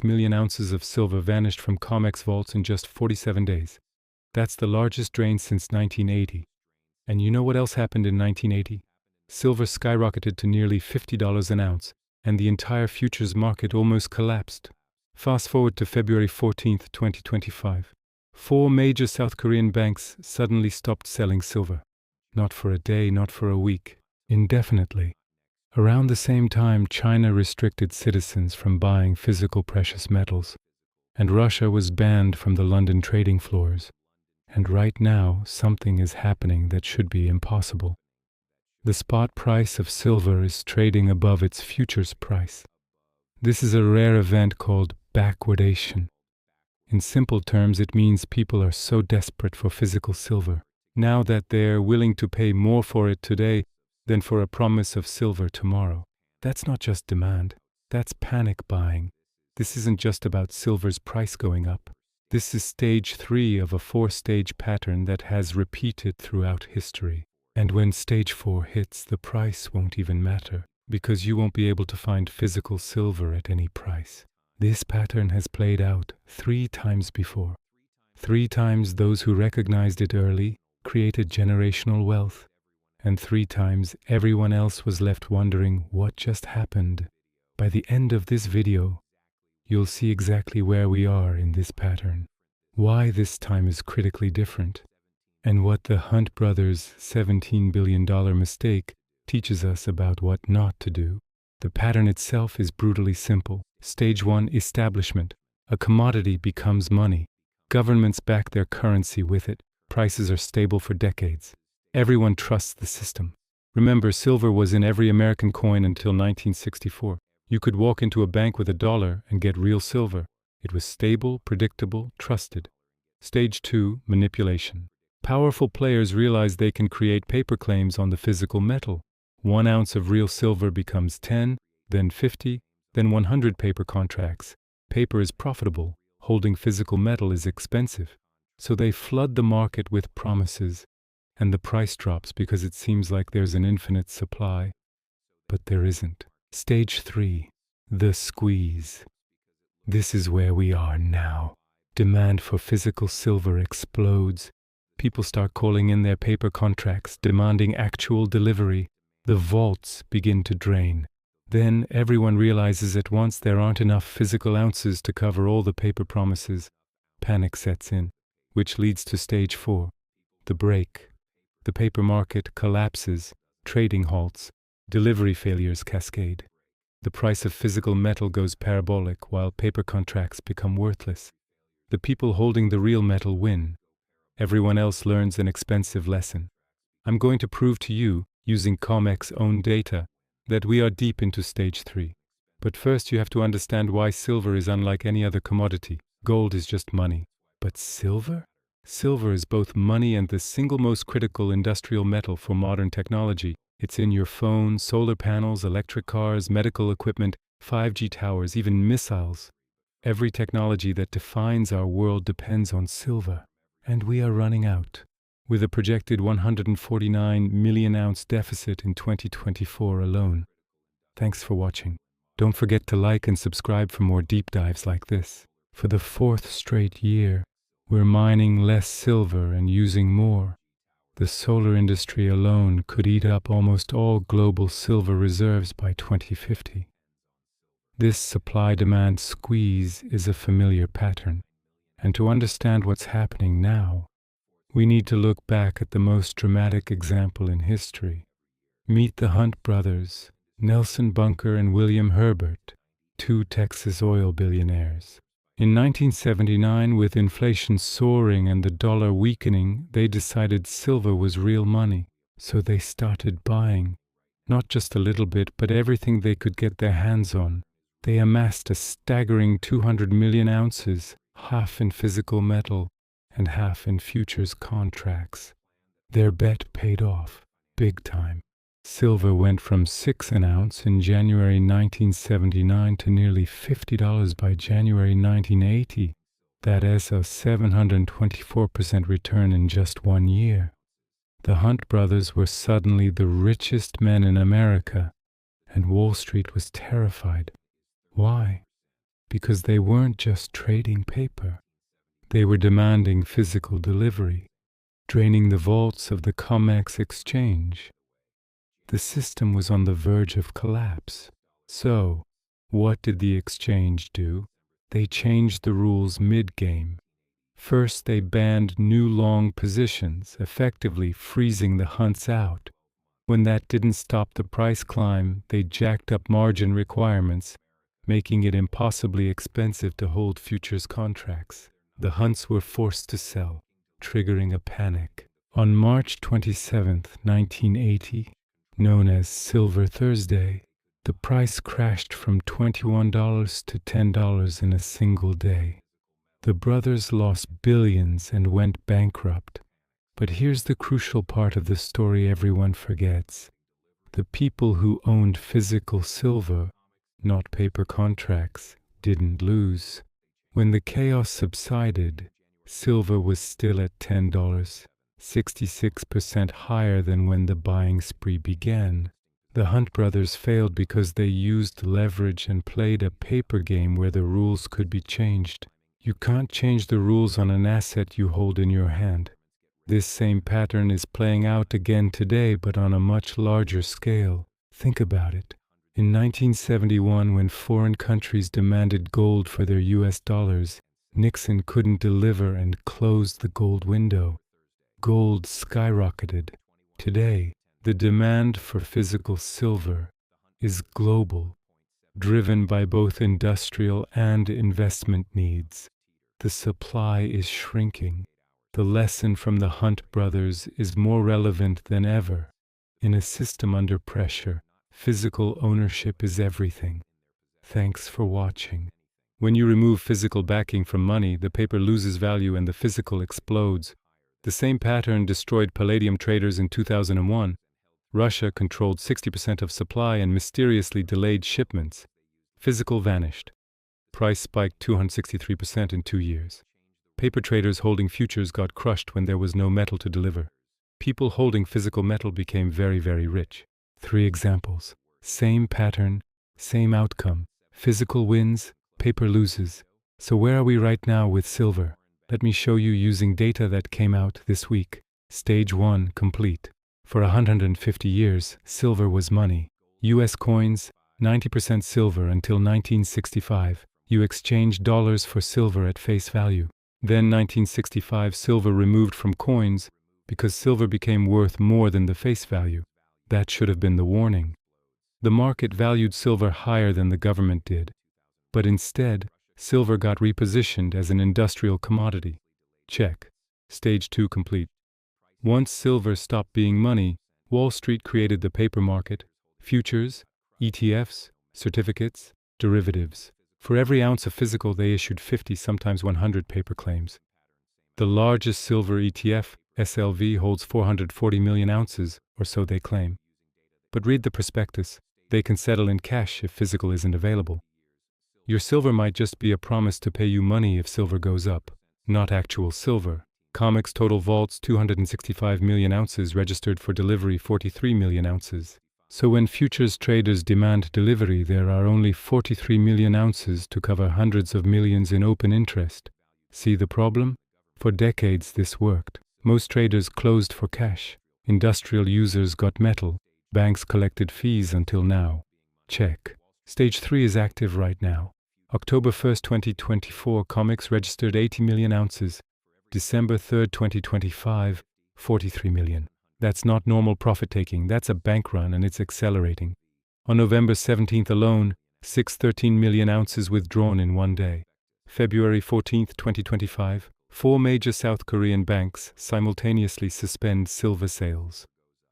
million ounces of silver vanished from COMEX vaults in just 47 days. That's the largest drain since 1980. And you know what else happened in 1980? Silver skyrocketed to nearly $50 an ounce, and the entire futures market almost collapsed. Fast forward to February 14, 2025. 4 major South Korean banks suddenly stopped selling silver. Not for a day, not for a week, indefinitely. Around the same time, China restricted citizens from buying physical precious metals, and Russia was banned from the London trading floors. And right now, something is happening that should be impossible. The spot price of silver is trading above its futures price. This is a rare event called backwardation. In simple terms, it means people are so desperate for physical silver now that they're willing to pay more for it today than for a promise of silver tomorrow. That's not just demand, that's panic buying. This isn't just about silver's price going up. This is stage 3 of a 4-stage pattern that has repeated throughout history. And when stage 4 hits, the price won't even matter, because you won't be able to find physical silver at any price. This pattern has played out 3 times before. 3 times those who recognized it early created generational wealth, and 3 times everyone else was left wondering what just happened. By the end of this video, you'll see exactly where we are in this pattern, why this time is critically different, and what the Hunt brothers' $17 billion mistake teaches us about what not to do. The pattern itself is brutally simple. Stage 1, establishment. A commodity becomes money. Governments back their currency with it. Prices are stable for decades. Everyone trusts the system. Remember, silver was in every American coin until 1964. You could walk into a bank with $1 and get real silver. It was stable, predictable, trusted. Stage 2, manipulation. Powerful players realize they can create paper claims on the physical metal. 1 ounce of real silver becomes 10, then 50, then 100 paper contracts. Paper is profitable. Holding physical metal is expensive. So they flood the market with promises, and the price drops because it seems like there's an infinite supply. But there isn't. Stage 3, the squeeze. This is where we are now. Demand for physical silver explodes. People start calling in their paper contracts, demanding actual delivery. The vaults begin to drain. Then everyone realizes at once there aren't enough physical ounces to cover all the paper promises. Panic sets in, which leads to stage 4, the break. The paper market collapses, trading halts, delivery failures cascade. The price of physical metal goes parabolic while paper contracts become worthless. The people holding the real metal win. Everyone else learns an expensive lesson. I'm going to prove to you, using COMEX own data, that we are deep into stage 3. But first you have to understand why silver is unlike any other commodity. Gold is just money. But silver? Silver is both money and the single most critical industrial metal for modern technology. It's in your phone, solar panels, electric cars, medical equipment, 5G towers, even missiles. Every technology that defines our world depends on silver. And we are running out. With a projected 149 million ounce deficit in 2024 alone. Thanks for watching. Don't forget to like and subscribe for more deep dives like this. For the 4th straight year, we're mining less silver and using more. The solar industry alone could eat up almost all global silver reserves by 2050. This supply-demand squeeze is a familiar pattern. And to understand what's happening now, we need to look back at the most dramatic example in history. Meet the Hunt brothers, Nelson Bunker and William Herbert, 2 Texas oil billionaires. In 1979, with inflation soaring and the dollar weakening, they decided silver was real money. So they started buying, not just a little bit, but everything they could get their hands on. They amassed a staggering 200 million ounces, half in physical metal and half in futures contracts. Their bet paid off, big time. Silver went from $6 an ounce in January 1979 to nearly $50 by January 1980. That is a 724% return in just 1 year. The Hunt brothers were suddenly the richest men in America, and Wall Street was terrified. Why? Because they weren't just trading paper. They were demanding physical delivery, draining the vaults of the COMEX exchange. The system was on the verge of collapse. So, what did the exchange do? They changed the rules mid-game. First, they banned new long positions, effectively freezing the hunts out. When that didn't stop the price climb, they jacked up margin requirements, making it impossibly expensive to hold futures contracts. The hunts were forced to sell, triggering a panic. On March 27, 1980, known as Silver Thursday, the price crashed from $21 to $10 in a single day. The brothers lost billions and went bankrupt. But here's the crucial part of the story everyone forgets. The people who owned physical silver, not paper contracts, didn't lose. When the chaos subsided, silver was still at $10, 66% higher than when the buying spree began. The Hunt brothers failed because they used leverage and played a paper game where the rules could be changed. You can't change the rules on an asset you hold in your hand. This same pattern is playing out again today, but on a much larger scale. Think about it. In 1971, when foreign countries demanded gold for their US dollars, Nixon couldn't deliver and closed the gold window. Gold skyrocketed. Today, the demand for physical silver is global, driven by both industrial and investment needs. The supply is shrinking. The lesson from the Hunt brothers is more relevant than ever. In a system under pressure, physical ownership is everything. Thanks for watching. When you remove physical backing from money, the paper loses value and the physical explodes. The same pattern destroyed palladium traders in 2001. Russia controlled 60% of supply and mysteriously delayed shipments. Physical vanished. Price spiked 263% in 2 years. Paper traders holding futures got crushed when there was no metal to deliver. People holding physical metal became very, very rich. 3 examples. Same pattern, same outcome. Physical wins, paper loses. So where are we right now with silver? Let me show you using data that came out this week. Stage 1 complete. For 150 years, silver was money. US coins, 90% silver until 1965. You exchanged dollars for silver at face value. Then 1965, silver removed from coins because silver became worth more than the face value. That should have been the warning. The market valued silver higher than the government did. But instead, silver got repositioned as an industrial commodity. Check. Stage 2 complete. Once silver stopped being money, Wall Street created the paper market, futures, ETFs, certificates, derivatives. For every ounce of physical, they issued 50, sometimes 100 paper claims. The largest silver ETF, SLV, holds 440 million ounces, or so they claim. But read the prospectus. They can settle in cash if physical isn't available. Your silver might just be a promise to pay you money if silver goes up, not actual silver. COMEX total vaults 265 million ounces, registered for delivery 43 million ounces. So when futures traders demand delivery, there are only 43 million ounces to cover hundreds of millions in open interest. See the problem? For decades this worked. Most traders closed for cash. Industrial users got metal. Banks collected fees until now. Check. Stage 3 is active right now. October 1st, 2024, COMEX registered 80 million ounces. December 3rd, 2025, 43 million. That's not normal profit-taking, that's a bank run and it's accelerating. On November 17th alone, 613 million ounces withdrawn in one day. February 14th, 2025, 4 major South Korean banks simultaneously suspend silver sales.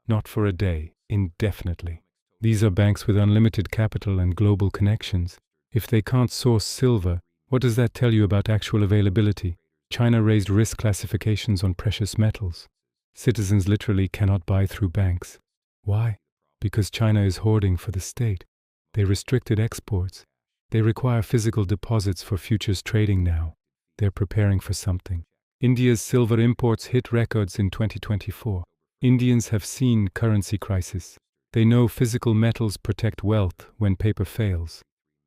Not for a day, indefinitely. These are banks with unlimited capital and global connections. If they can't source silver, what does that tell you about actual availability? China raised risk classifications on precious metals. Citizens literally cannot buy through banks. Why? Because China is hoarding for the state. They restricted exports. They require physical deposits for futures trading now. They're preparing for something. India's silver imports hit records in 2024. Indians have seen currency crisis. They know physical metals protect wealth when paper fails.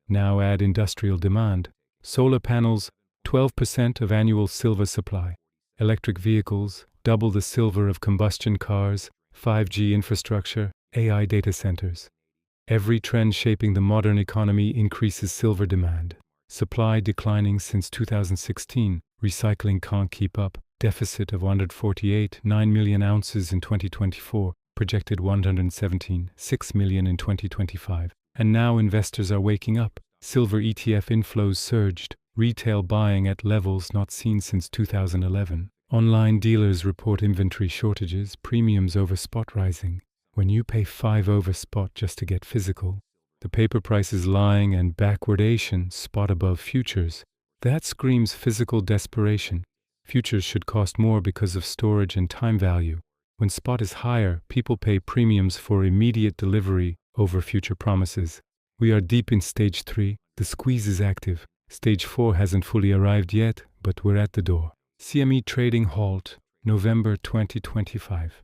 Now add industrial demand. Solar panels, 12% of annual silver supply. Electric vehicles, double the silver of combustion cars, 5G infrastructure, AI data centers. Every trend shaping the modern economy increases silver demand. Supply declining since 2016, recycling can't keep up. Deficit of 148.9 million ounces in 2024, projected 117.6 million in 2025. And now investors are waking up. Silver ETF inflows surged, retail buying at levels not seen since 2011. Online dealers report inventory shortages, premiums over spot rising. When you pay 5 over spot just to get physical, the paper price is lying and backwardation, spot above futures. That screams physical desperation. Futures should cost more because of storage and time value. When spot is higher, people pay premiums for immediate delivery over future promises. We are deep in stage 3. The squeeze is active. Stage 4 hasn't fully arrived yet, but we're at the door. CME trading halt, November 2025.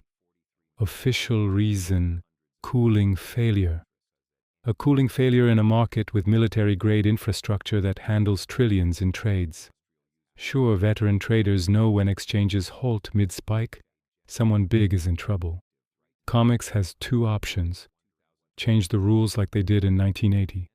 Official reason: cooling failure. A cooling failure in a market with military-grade infrastructure that handles trillions in trades. Sure, veteran traders know when exchanges halt mid-spike, someone big is in trouble. COMEX has 2 options. Change the rules like they did in 1980.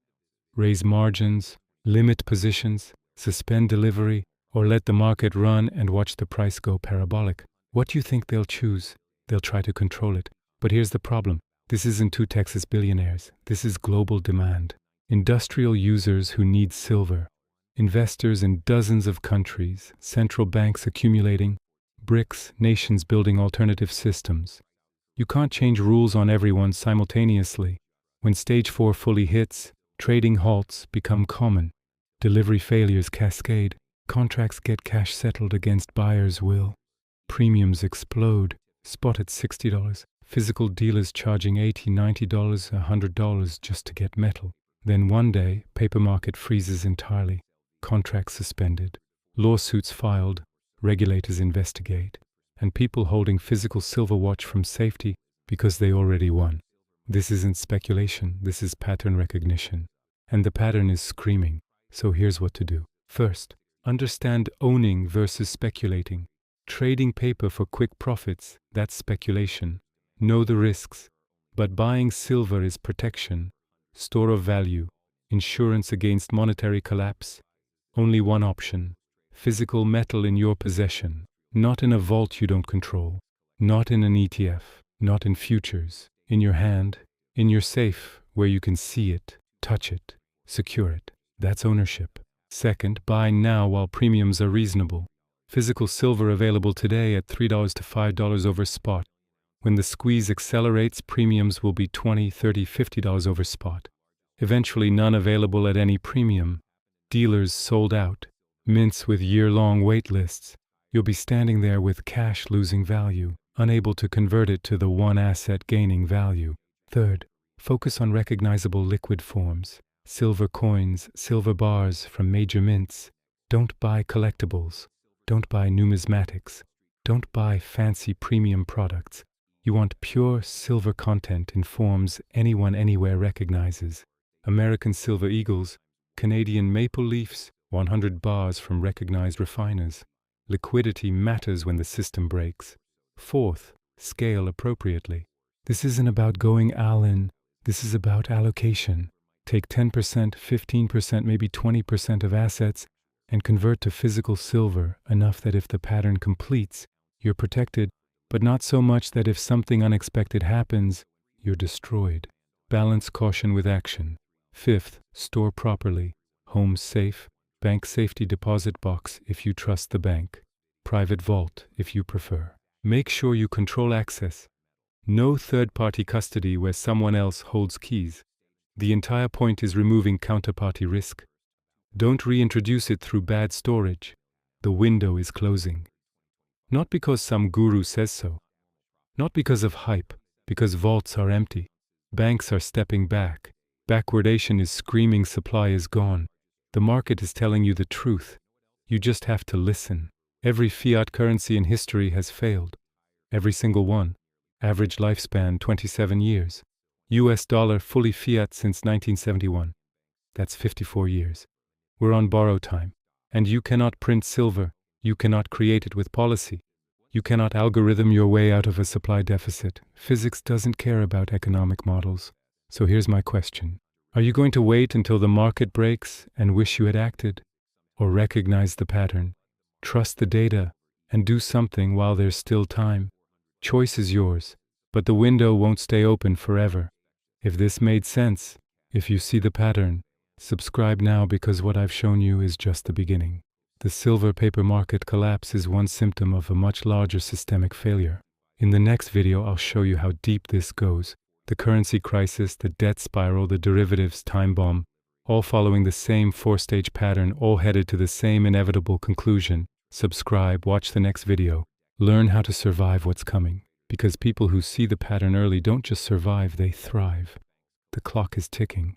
Raise margins, limit positions, suspend delivery, or let the market run and watch the price go parabolic. What do you think they'll choose? They'll try to control it. But here's the problem. This isn't 2 Texas billionaires. This is global demand. Industrial users who need silver. Investors in dozens of countries, central banks accumulating, BRICS, nations building alternative systems. You can't change rules on everyone simultaneously. When stage 4 fully hits, trading halts become common. Delivery failures cascade. Contracts get cash settled against buyers' will. Premiums explode. Spot at $60. Physical dealers charging $80, $90, $100 just to get metal. Then one day, paper market freezes entirely. Contracts suspended. Lawsuits filed. Regulators investigate. And people holding physical silver watch from safety because they already won. This isn't speculation. This is pattern recognition. And the pattern is screaming. So here's what to do. First, understand owning versus speculating. Trading paper for quick profits, that's speculation. Know the risks. But buying silver is protection, store of value, insurance against monetary collapse. Only one option: physical metal in your possession, not in a vault you don't control, not in an ETF, not in futures, in your hand, in your safe where you can see it, touch it, secure it. That's ownership. Second, buy now while premiums are reasonable. Physical silver available today at $3 to $5 over spot. When the squeeze accelerates, premiums will be $20, $30, $50 over spot. Eventually none available at any premium. Dealers sold out. Mints with year-long wait lists. You'll be standing there with cash losing value, unable to convert it to the one asset gaining value. Third, focus on recognizable liquid forms. Silver coins, silver bars from major mints. Don't buy collectibles. Don't buy numismatics. Don't buy fancy premium products. You want pure silver content in forms anyone anywhere recognizes. American silver eagles, Canadian maple leafs, 100 bars from recognized refiners. Liquidity matters when the system breaks. Fourth, scale appropriately. This isn't about going all in. This is about allocation. Take 10%, 15%, maybe 20% of assets and convert to physical silver, enough that if the pattern completes, you're protected, but not so much that if something unexpected happens, you're destroyed. Balance caution with action. Fifth, store properly. Home safe, bank safety deposit box if you trust the bank. Private vault if you prefer. Make sure you control access. No third-party custody where someone else holds keys. The entire point is removing counterparty risk. Don't reintroduce it through bad storage. The window is closing. Not because some guru says so. Not because of hype, because vaults are empty. Banks are stepping back. Backwardation is screaming supply is gone. The market is telling you the truth. You just have to listen. Every fiat currency in history has failed. Every single one. Average lifespan 27 years. US dollar fully fiat since 1971. That's 54 years. We're on borrowed time. And you cannot print silver. You cannot create it with policy. You cannot algorithm your way out of a supply deficit. Physics doesn't care about economic models. So here's my question. Are you going to wait until the market breaks and wish you had acted? Or recognize the pattern, trust the data, and do something while there's still time? Choice is yours, but the window won't stay open forever. If this made sense, if you see the pattern, subscribe now because what I've shown you is just the beginning. The silver paper market collapse is one symptom of a much larger systemic failure. In the next video, I'll show you how deep this goes. The currency crisis, the debt spiral, the derivatives time bomb, all following the same four-stage pattern, all headed to the same inevitable conclusion. Subscribe, watch the next video. Learn how to survive what's coming. Because people who see the pattern early don't just survive, they thrive. The clock is ticking.